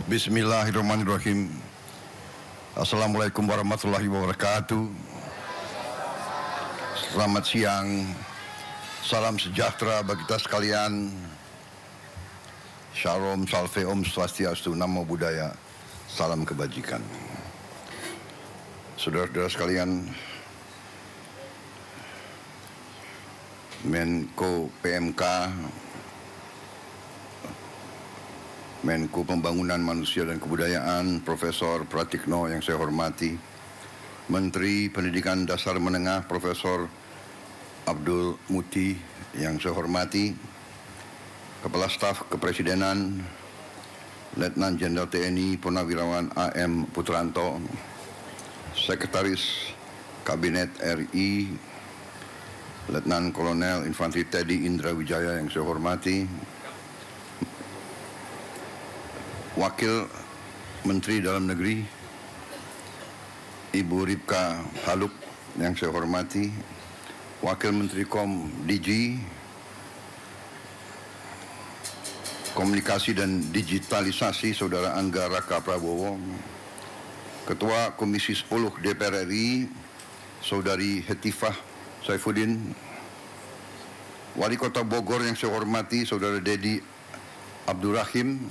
Bismillahirrahmanirrahim. Assalamualaikum warahmatullahi wabarakatuh. Selamat siang. Salam sejahtera bagi kita sekalian. Shalom, salve, om swastiastu, namo buddhaya, salam kebajikan. Saudara-saudara sekalian, Menko PMK, Menko Pembangunan Manusia dan Kebudayaan, Profesor Pratikno yang saya hormati, Menteri Pendidikan Dasar Menengah, Profesor Abdul Muti yang saya hormati, Kepala Staf Kepresidenan, Letnan Jenderal TNI Purnawirawan AM Putranto, Sekretaris Kabinet RI, Letnan Kolonel Infantri Teddy Indra Wijaya yang saya hormati, Wakil Menteri Dalam Negeri Ibu Ripka Haluk yang saya hormati, Wakil Menteri DG Komunikasi dan Digitalisasi Saudara Angga Raka Prabowo, Ketua Komisi 10 DPR RI Saudari Hetifah Saifuddin, Wali Kota Bogor yang saya hormati Saudara Dedi Abdurrahim,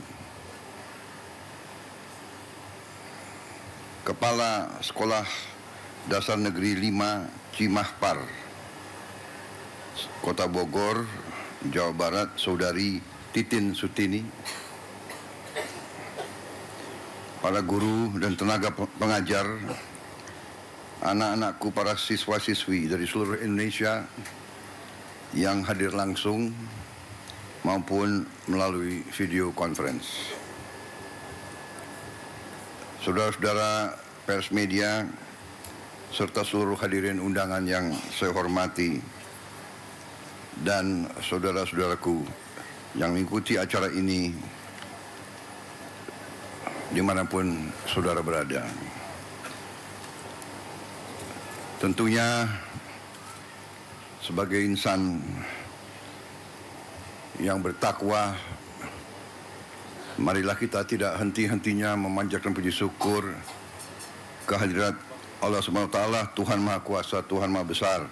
Kepala Sekolah Dasar Negeri 5 Cimahpar, Kota Bogor, Jawa Barat, Saudari Titin Sutini, para guru dan tenaga pengajar, anak-anakku, para siswa-siswi dari seluruh Indonesia yang hadir langsung maupun melalui video conference. Saudara-saudara pers media serta seluruh hadirin undangan yang saya hormati dan saudara-saudaraku yang mengikuti acara ini dimanapun saudara berada. Tentunya sebagai insan yang bertakwa, marilah kita tidak henti-hentinya memanjatkan puji syukur kehadirat Allah SWT, Tuhan Maha Kuasa, Tuhan Maha Besar,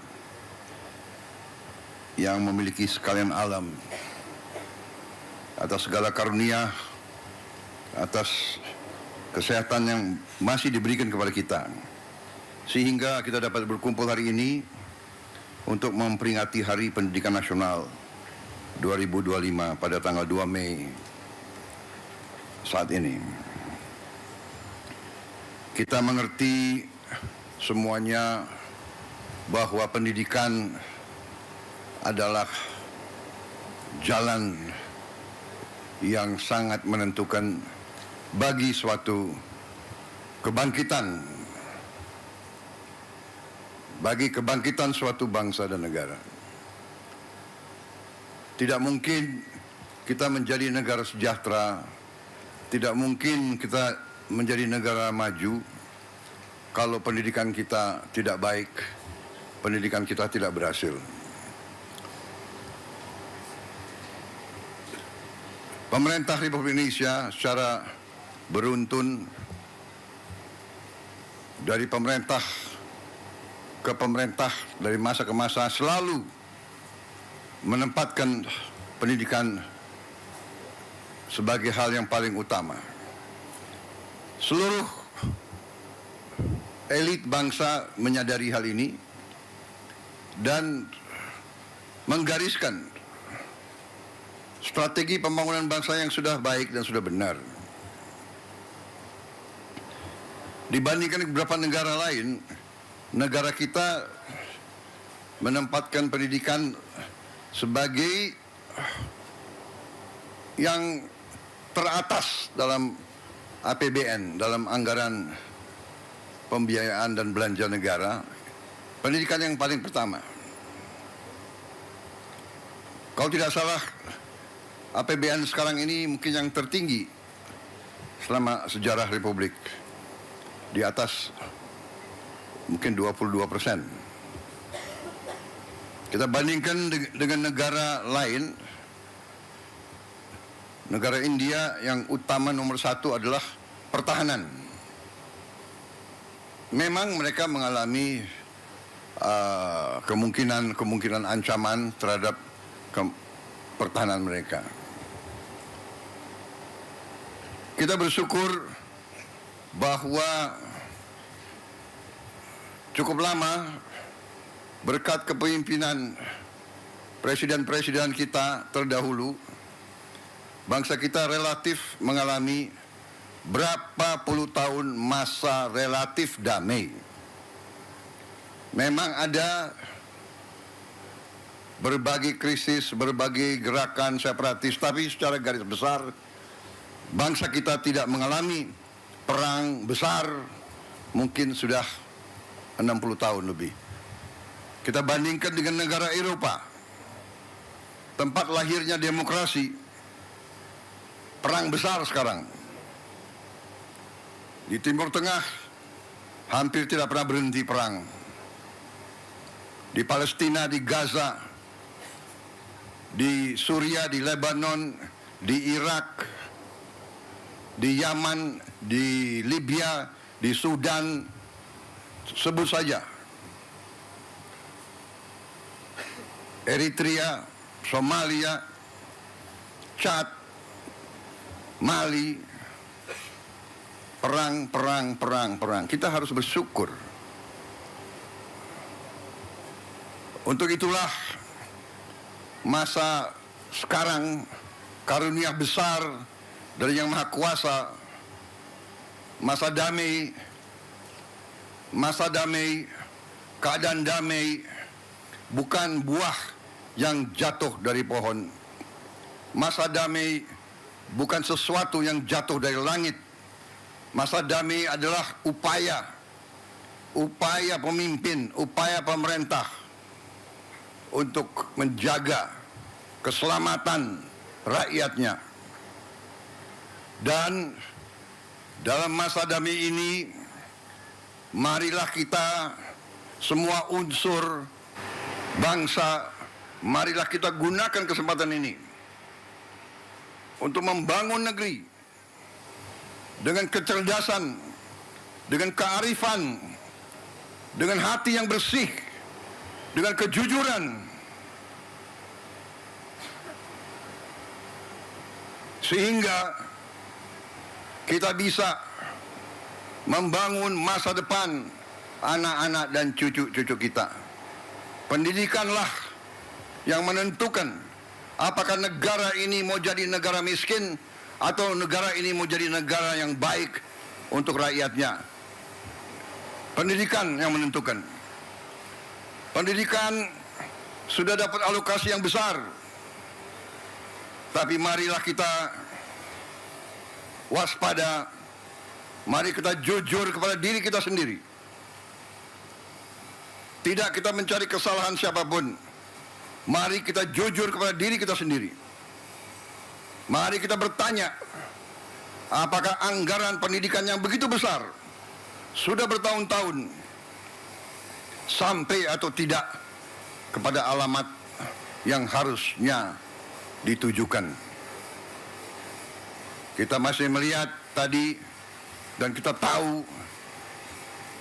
yang memiliki sekalian alam, atas segala karunia, atas kesehatan yang masih diberikan kepada kita, sehingga kita dapat berkumpul hari ini untuk memperingati Hari Pendidikan Nasional 2025 pada tanggal 2 Mei saat ini. Kita mengerti semuanya bahwa pendidikan adalah jalan yang sangat menentukan bagi suatu kebangkitan, bagi kebangkitan suatu bangsa dan negara. Tidak mungkin kita menjadi negara sejahtera, tidak mungkin kita menjadi negara maju kalau pendidikan kita tidak baik, pendidikan kita tidak berhasil. Pemerintah Republik Indonesia secara beruntun dari pemerintah ke pemerintah, dari masa ke masa, selalu menempatkan pendidikan sebagai hal yang paling utama. Seluruh elit bangsa menyadari hal ini dan menggariskan strategi pembangunan bangsa yang sudah baik dan sudah benar. Dibandingkan beberapa negara lain, negara kita menempatkan pendidikan sebagai yang teratas dalam APBN, dalam anggaran pembiayaan dan belanja negara. Pendidikan yang paling pertama. Kalau tidak salah, APBN sekarang ini mungkin yang tertinggi selama sejarah Republik, di atas mungkin 22%. Kita bandingkan dengan negara lain, negara India yang utama nomor satu adalah pertahanan. Memang mereka mengalami kemungkinan ancaman terhadap pertahanan mereka. Kita bersyukur bahwa cukup lama berkat kepemimpinan presiden-presiden kita terdahulu, bangsa kita relatif mengalami berapa puluh tahun masa relatif damai. Memang ada berbagai krisis, berbagai gerakan separatis, tapi secara garis besar bangsa kita tidak mengalami perang besar mungkin sudah 60 tahun lebih. Kita bandingkan dengan negara Eropa, tempat lahirnya demokrasi, perang besar sekarang. Di Timur Tengah hampir tidak pernah berhenti perang. Di Palestina, di Gaza, di Suria, di Lebanon, di Irak, di Yaman, di Libya, di Sudan, sebut saja. Eritrea, Somalia, Chad, Mali, perang. Kita harus bersyukur. Untuk itulah masa sekarang karunia besar dari Yang Maha Kuasa, masa damai, keadaan damai, bukan buah yang jatuh dari pohon. Masa damai bukan sesuatu yang jatuh dari langit. Masa damai adalah upaya pemimpin, upaya pemerintah untuk menjaga keselamatan rakyatnya. Dan dalam masa damai ini, marilah kita semua unsur bangsa, marilah kita gunakan kesempatan ini untuk membangun negeri dengan kecerdasan, dengan kearifan, dengan hati yang bersih, dengan kejujuran, sehingga kita bisa membangun masa depan anak-anak dan cucu-cucu kita. Pendidikanlah yang menentukan apakah negara ini mau jadi negara miskin atau negara ini mau jadi negara yang baik untuk rakyatnya. Pendidikan yang menentukan. Pendidikan sudah dapat alokasi yang besar, tapi marilah kita waspada, mari kita jujur kepada diri kita sendiri. Tidak kita mencari kesalahan siapapun, mari kita jujur kepada diri kita sendiri. Mari kita bertanya, apakah anggaran pendidikan yang begitu besar sudah bertahun-tahun sampai atau tidak kepada alamat yang harusnya ditujukan. Kita masih melihat tadi dan kita tahu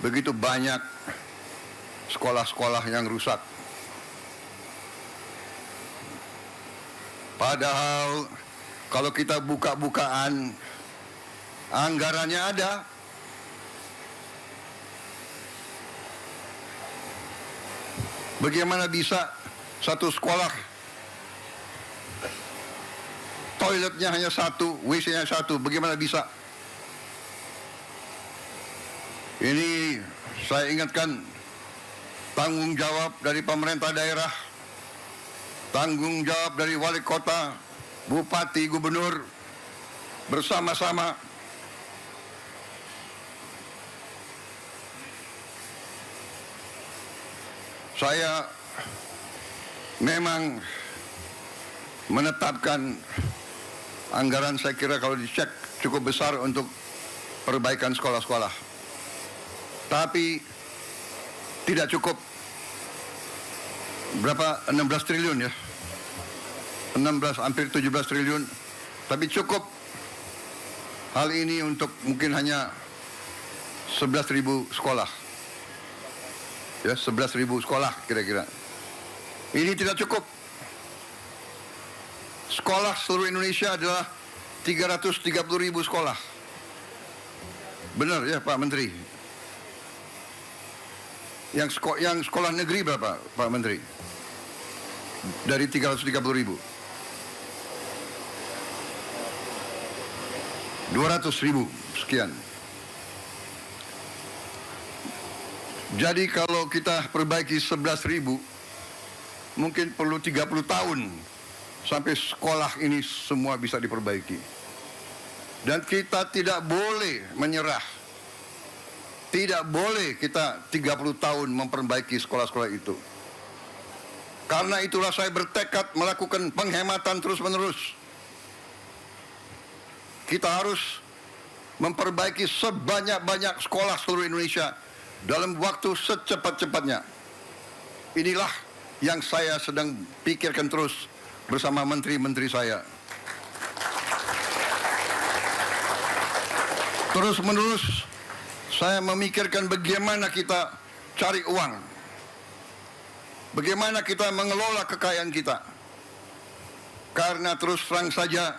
begitu banyak sekolah-sekolah yang rusak. Padahal kalau kita buka-bukaan, anggarannya ada. Bagaimana bisa satu sekolah toiletnya hanya satu, WC-nya satu, bagaimana bisa? Ini saya ingatkan tanggung jawab dari pemerintah daerah, tanggung jawab dari wali kota, bupati, gubernur, bersama-sama saya memang menetapkan anggaran, saya kira kalau dicek cukup besar untuk perbaikan sekolah-sekolah. Tapi tidak cukup. Berapa? 16 triliun ya. 16 hampir 17 triliun Tapi cukup hal ini untuk mungkin hanya 11.000 sekolah. Ya, 11.000 sekolah kira-kira. Ini tidak cukup. Sekolah seluruh Indonesia adalah 330.000 sekolah. Benar ya Pak Menteri? Yang sekolah negeri berapa Pak Menteri? Dari 330.000. 200.000 sekian. Jadi kalau kita perbaiki 11.000, mungkin perlu 30 tahun sampai sekolah ini semua bisa diperbaiki. Dan kita tidak boleh menyerah. Tidak boleh kita 30 tahun memperbaiki sekolah-sekolah itu. Karena itulah saya bertekad melakukan penghematan terus-menerus. Kita harus memperbaiki sebanyak-banyak sekolah seluruh Indonesia dalam waktu secepat-cepatnya. Inilah yang saya sedang pikirkan terus bersama menteri-menteri saya. Terus-menerus saya memikirkan bagaimana kita cari uang. Bagaimana kita mengelola kekayaan kita. Karena terus terang saja,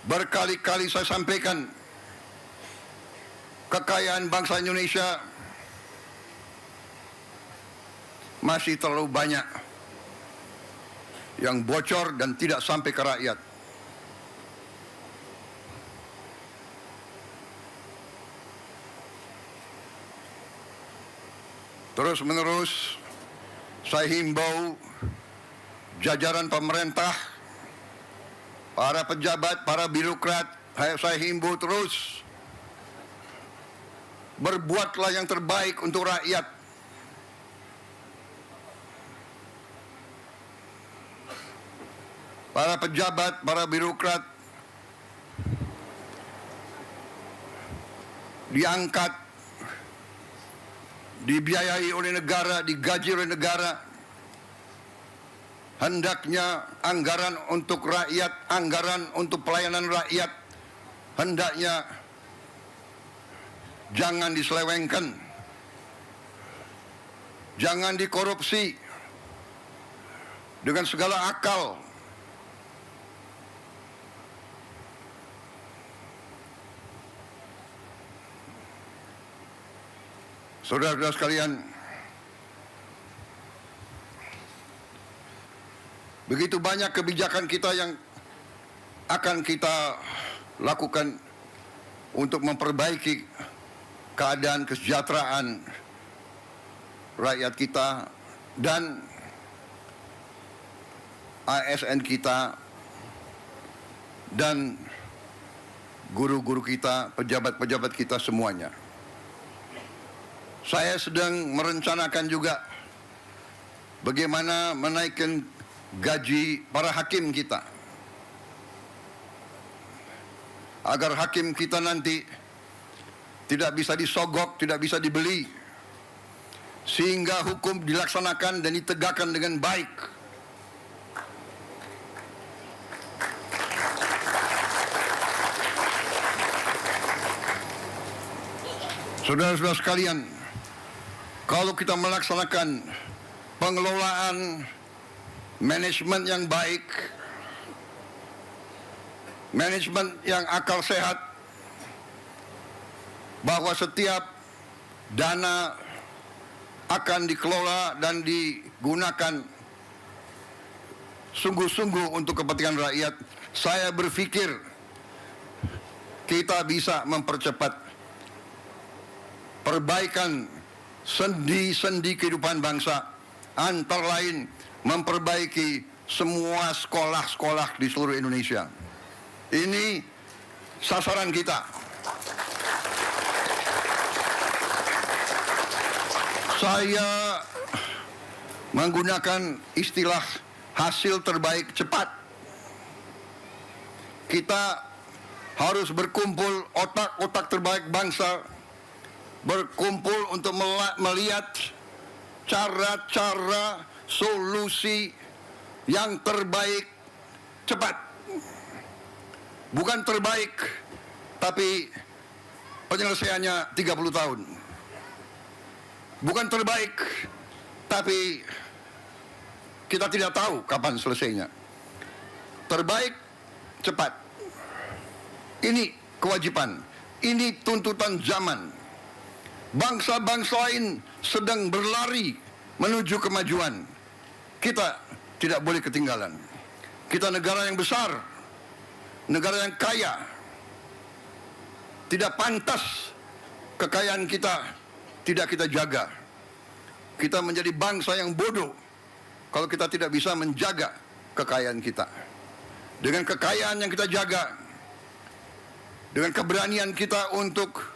berkali-kali saya sampaikan, kekayaan bangsa Indonesia masih terlalu banyak yang bocor dan tidak sampai ke rakyat. Terus menerus saya himbau jajaran pemerintah, para pejabat, para birokrat, saya himbau terus, berbuatlah yang terbaik untuk rakyat. Para pejabat, para birokrat diangkat, dibiayai oleh negara, digaji oleh negara. Hendaknya anggaran untuk rakyat, anggaran untuk pelayanan rakyat, hendaknya jangan diselewengkan, jangan dikorupsi dengan segala akal. Saudara-saudara sekalian, begitu banyak kebijakan kita yang akan kita lakukan untuk memperbaiki keadaan kesejahteraan rakyat kita dan ASN kita dan guru-guru kita, pejabat-pejabat kita semuanya. Saya sedang merencanakan juga bagaimana menaikkan gaji para hakim kita, agar hakim kita nanti tidak bisa disogok, tidak bisa dibeli, sehingga hukum dilaksanakan dan ditegakkan dengan baik. Saudara-saudara sekalian, kalau kita melaksanakan pengelolaan manajemen yang baik, manajemen yang akal sehat, bahwa setiap dana akan dikelola dan digunakan sungguh-sungguh untuk kepentingan rakyat, saya berpikir kita bisa mempercepat perbaikan sendi-sendi kehidupan bangsa, antara lain memperbaiki semua sekolah-sekolah di seluruh Indonesia. Ini sasaran kita. Saya menggunakan istilah hasil terbaik cepat. Kita harus berkumpul otak-otak terbaik bangsa, berkumpul untuk melihat cara-cara solusi yang terbaik cepat. bukan terbaik, tapi penyelesaiannya 30 tahun. Bukan terbaik, tapi kita tidak tahu kapan selesainya. Terbaik, cepat. Ini kewajiban, ini tuntutan zaman. Bangsa-bangsa lain sedang berlari menuju kemajuan. Kita tidak boleh ketinggalan. Kita negara yang besar, negara yang kaya. Tidak pantas kekayaan kita tidak kita jaga. Kita menjadi bangsa yang bodoh kalau kita tidak bisa menjaga kekayaan kita. Dengan kekayaan yang kita jaga, dengan keberanian kita untuk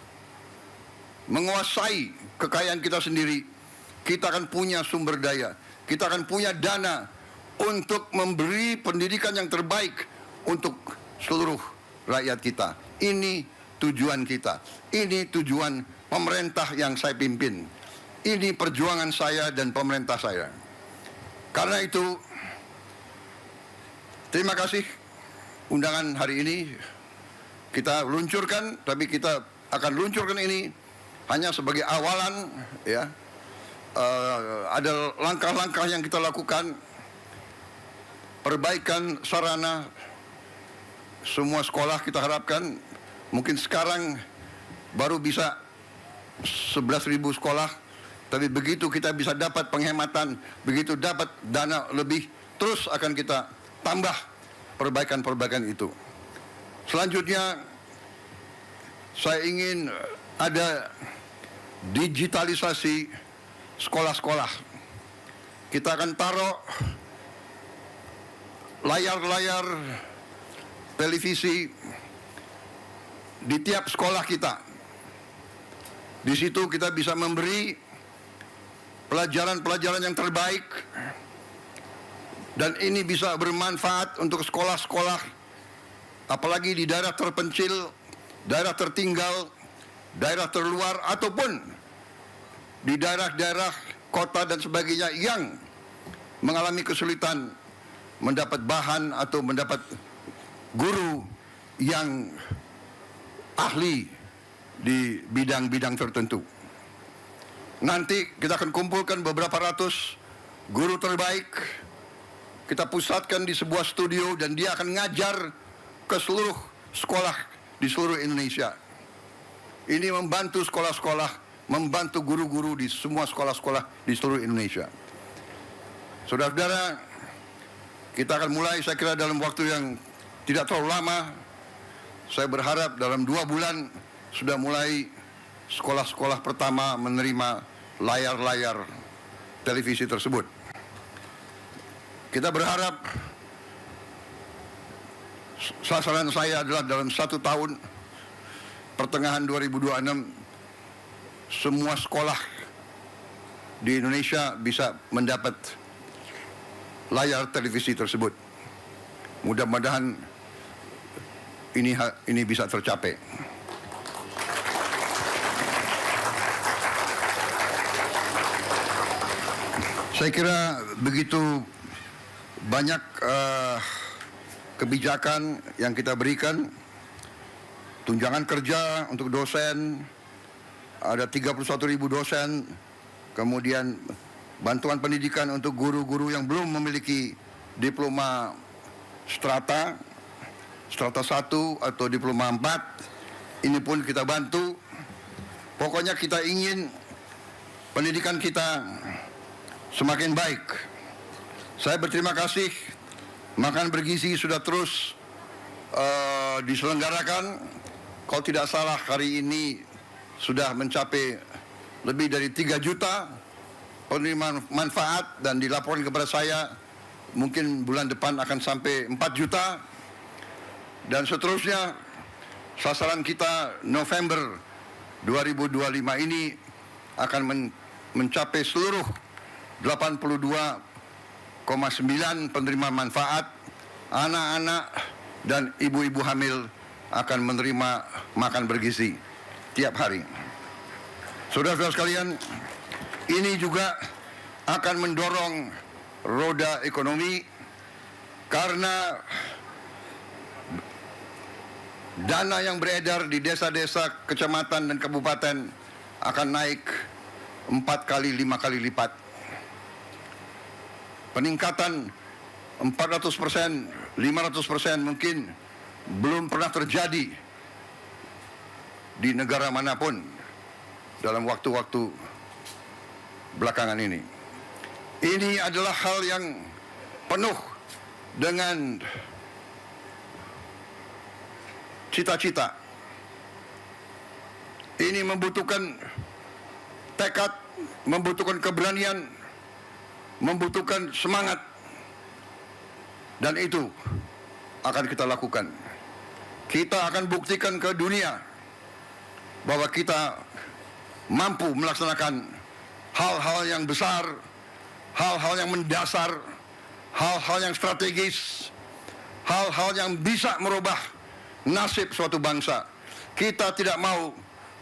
menguasai kekayaan kita sendiri, kita akan punya sumber daya, kita akan punya dana untuk memberi pendidikan yang terbaik untuk seluruh rakyat kita. Ini tujuan kita, ini tujuan pemerintah yang saya pimpin, ini perjuangan saya dan pemerintah saya. Karena itu, terima kasih undangan hari ini kita luncurkan, tapi kita akan luncurkan ini hanya sebagai awalan, ya. Ada langkah-langkah yang kita lakukan, perbaikan sarana semua sekolah kita harapkan. Mungkin sekarang baru bisa 11.000 sekolah, tapi begitu kita bisa dapat penghematan, begitu dapat dana lebih, terus akan kita tambah perbaikan-perbaikan itu. Selanjutnya, saya ingin ada digitalisasi sekolah-sekolah. Kita akan taruh layar-layar televisi di tiap sekolah kita. Di situ kita bisa memberi pelajaran-pelajaran yang terbaik, dan ini bisa bermanfaat untuk sekolah-sekolah, apalagi di daerah terpencil, daerah tertinggal, daerah terluar, ataupun di daerah-daerah kota dan sebagainya yang mengalami kesulitan mendapat bahan atau mendapat guru yang ahli di bidang-bidang tertentu. Nanti kita akan kumpulkan beberapa ratus guru terbaik, kita pusatkan di sebuah studio, dan dia akan ngajar ke seluruh sekolah di seluruh Indonesia. Ini membantu sekolah-sekolah, membantu guru-guru di semua sekolah-sekolah di seluruh Indonesia. Saudara-saudara, kita akan mulai, saya kira dalam waktu yang tidak terlalu lama. Saya berharap dalam 2 bulan sudah mulai sekolah-sekolah pertama menerima layar-layar televisi tersebut. Kita berharap, sasaran saya adalah dalam 1 tahun, pertengahan 2026, semua sekolah di Indonesia bisa mendapat layar televisi tersebut. Mudah-mudahan ini bisa tercapai. Saya kira begitu banyak kebijakan yang kita berikan. Tunjangan kerja untuk dosen, ada 31.000 dosen, kemudian bantuan pendidikan untuk guru-guru yang belum memiliki diploma strata 1 atau diploma 4, ini pun kita bantu. Pokoknya kita ingin pendidikan kita semakin baik. Saya berterima kasih, makan bergizi sudah terus diselenggarakan. Kalau tidak salah hari ini sudah mencapai lebih dari 3 juta penerima manfaat, dan dilaporkan kepada saya mungkin bulan depan akan sampai 4 juta. Dan seterusnya, sasaran kita November 2025 ini akan mencapai seluruh 82,9 penerima manfaat. Anak-anak dan ibu-ibu hamil akan menerima makan bergizi tiap hari. Saudara-saudara sekalian, ini juga akan mendorong roda ekonomi, karena dana yang beredar di desa-desa, kecamatan dan kabupaten akan naik 4 kali, 5 kali lipat. Peningkatan 400%, 500% mungkin belum pernah terjadi di negara manapun dalam waktu-waktu belakangan ini. Ini adalah hal yang penuh dengan cita-cita. Ini membutuhkan tekad, membutuhkan keberanian, membutuhkan semangat, dan itu akan kita lakukan. Kita akan buktikan ke dunia bahwa kita mampu melaksanakan hal-hal yang besar, hal-hal yang mendasar, hal-hal yang strategis, hal-hal yang bisa merubah nasib suatu bangsa. Kita tidak mau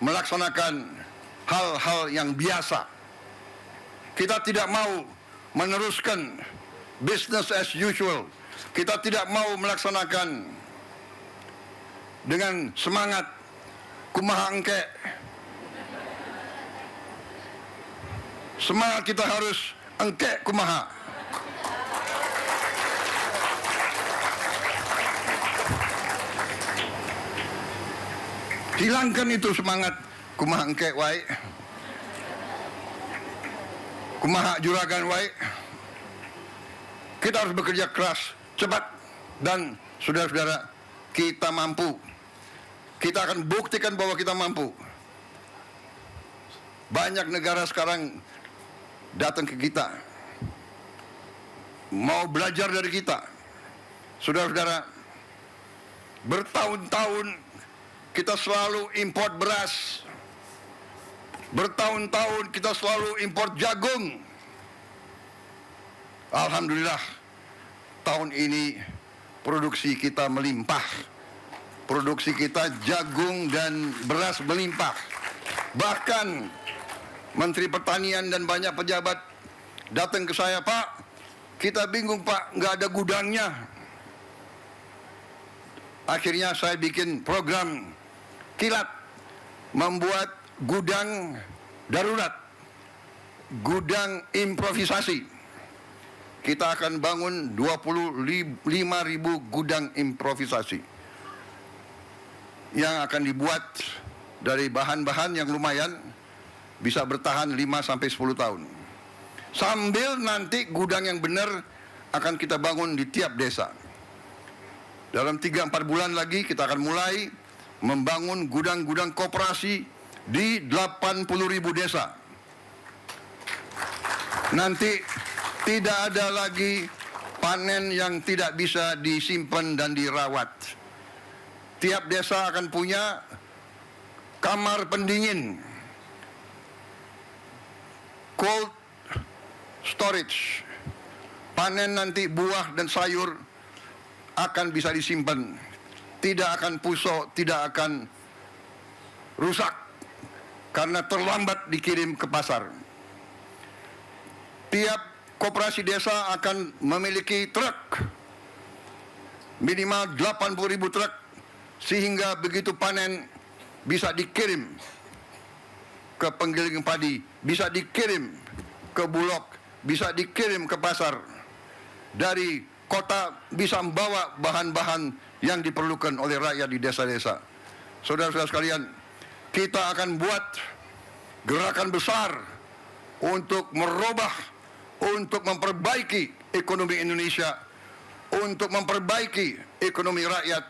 melaksanakan hal-hal yang biasa. Kita tidak mau meneruskan business as usual. Kita tidak mau melaksanakan dengan semangat kumaha engke. Semangat kita harus engke kumaha. Hilangkan itu semangat kumaha engke wae. Kumaha juragan wae. Kita harus bekerja keras, cepat, dan saudara-saudara, kita mampu. Kita akan buktikan bahwa kita mampu. Banyak negara sekarang datang ke kita, mau belajar dari kita. Saudara-saudara, bertahun-tahun kita selalu import beras. Bertahun-tahun kita selalu import jagung. Alhamdulillah, tahun ini produksi kita melimpah. Produksi kita jagung dan beras melimpah. Bahkan Menteri Pertanian dan banyak pejabat datang ke saya, Pak, kita bingung Pak, nggak ada gudangnya. Akhirnya saya bikin program kilat, membuat gudang darurat, gudang improvisasi. Kita akan bangun 25.000 gudang improvisasi yang akan dibuat dari bahan-bahan yang lumayan, bisa bertahan 5-10 tahun. Sambil nanti gudang yang benar akan kita bangun di tiap desa. Dalam 3-4 bulan lagi kita akan mulai membangun gudang-gudang koperasi di 80.000 desa. Nanti tidak ada lagi panen yang tidak bisa disimpan dan dirawat. Tiap desa akan punya kamar pendingin, cold storage. Panen nanti buah dan sayur akan bisa disimpan, tidak akan busuk, tidak akan rusak karena terlambat dikirim ke pasar. Tiap koperasi desa akan memiliki truk, minimal 80.000 truk, sehingga begitu panen bisa dikirim ke penggiling padi, bisa dikirim ke Bulog, bisa dikirim ke pasar. Dari kota bisa membawa bahan-bahan yang diperlukan oleh rakyat di desa-desa. Saudara-saudara sekalian, kita akan buat gerakan besar untuk merubah, untuk memperbaiki ekonomi Indonesia, untuk memperbaiki ekonomi rakyat,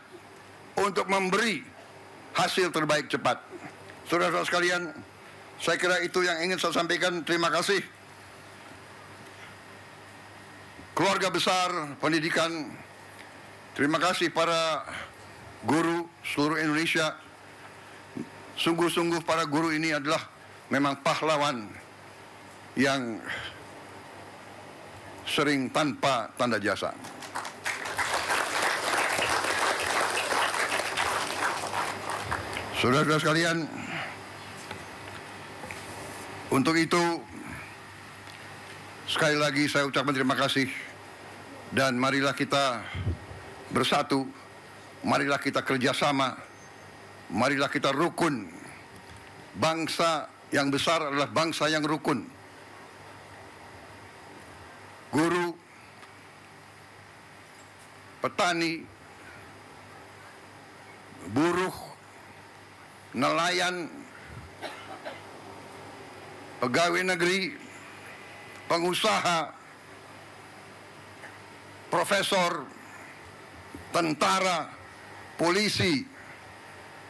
untuk memberi hasil terbaik cepat. Saudara-saudara sekalian, saya kira itu yang ingin saya sampaikan. Terima kasih. Keluarga besar pendidikan, terima kasih para guru seluruh Indonesia. Sungguh-sungguh para guru ini adalah memang pahlawan yang sering tanpa tanda jasa. Saudara-saudara sekalian, untuk itu sekali lagi saya ucapkan terima kasih, dan marilah kita bersatu, marilah kita kerjasama marilah kita rukun. Bangsa yang besar adalah bangsa yang rukun. Guru, petani, buruh, nelayan, pegawai negeri, pengusaha, profesor, tentara, polisi,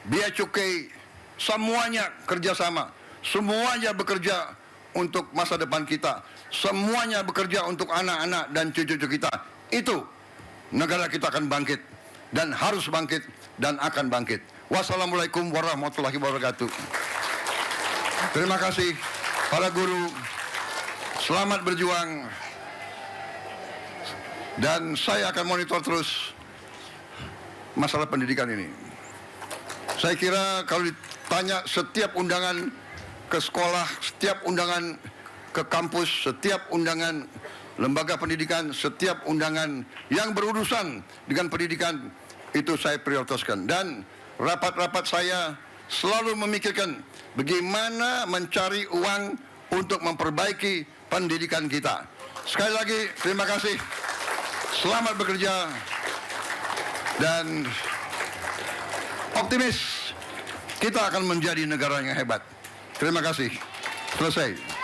bea cukai, semuanya kerjasama. Semuanya bekerja untuk masa depan kita. Semuanya bekerja untuk anak-anak dan cucu-cucu kita. Itu negara kita akan bangkit dan harus bangkit dan akan bangkit. Wassalamualaikum warahmatullahi wabarakatuh. Terima kasih para guru. Selamat berjuang. Dan saya akan monitor terus masalah pendidikan ini. Saya kira kalau ditanya setiap undangan ke sekolah, setiap undangan ke kampus, setiap undangan lembaga pendidikan, setiap undangan yang berurusan dengan pendidikan, itu saya prioritaskan. Dan rapat-rapat saya selalu memikirkan bagaimana mencari uang untuk memperbaiki pendidikan kita. Sekali lagi, terima kasih. Selamat bekerja dan optimis kita akan menjadi negara yang hebat. Terima kasih. Selesai.